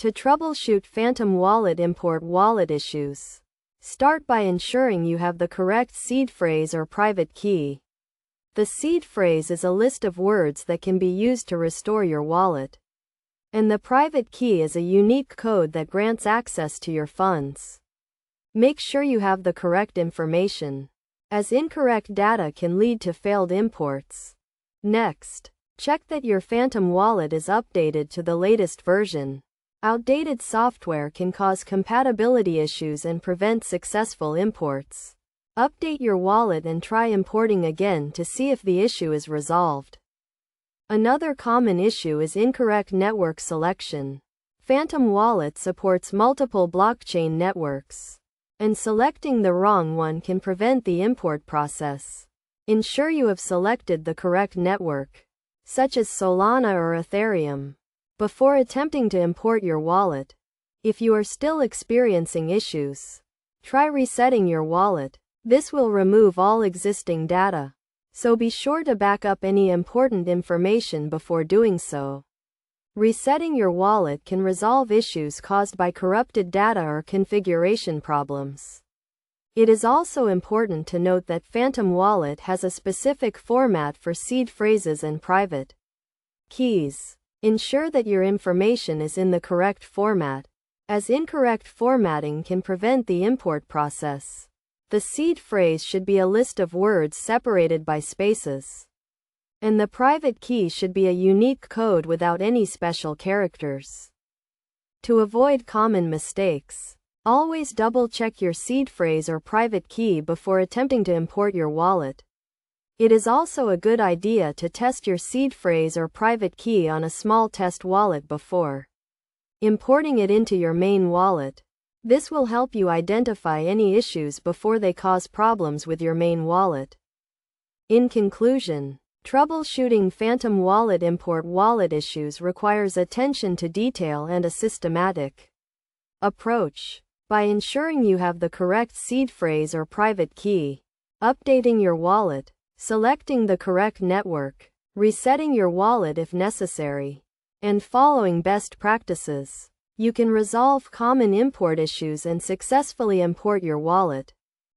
To troubleshoot Phantom Wallet import wallet issues, start by ensuring you have the correct seed phrase or private key. The seed phrase is a list of words that can be used to restore your wallet. And the private key is a unique code that grants access to your funds. Make sure you have the correct information, as incorrect data can lead to failed imports. Next, check that your Phantom Wallet is updated to the latest version. Outdated software can cause compatibility issues and prevent successful imports. Update your wallet and try importing again to see if the issue is resolved. Another common issue is incorrect network selection. Phantom Wallet supports multiple blockchain networks, and selecting the wrong one can prevent the import process. Ensure you have selected the correct network, such as Solana or Ethereum, before attempting to import your wallet. If you are still experiencing issues, try resetting your wallet. This will remove all existing data, so be sure to back up any important information before doing so. Resetting your wallet can resolve issues caused by corrupted data or configuration problems. It is also important to note that Phantom Wallet has a specific format for seed phrases and private keys. Ensure that your information is in the correct format, as incorrect formatting can prevent the import process. The seed phrase should be a list of words separated by spaces, and the private key should be a unique code without any special characters. To avoid common mistakes, always double-check your seed phrase or private key before attempting to import your wallet. It is also a good idea to test your seed phrase or private key on a small test wallet before importing it into your main wallet. This will help you identify any issues before they cause problems with your main wallet. In conclusion, troubleshooting Phantom Wallet import wallet issues requires attention to detail and a systematic approach. By ensuring you have the correct seed phrase or private key, updating your wallet, selecting the correct network, resetting your wallet if necessary, and following best practices, you can resolve common import issues and successfully import your wallet.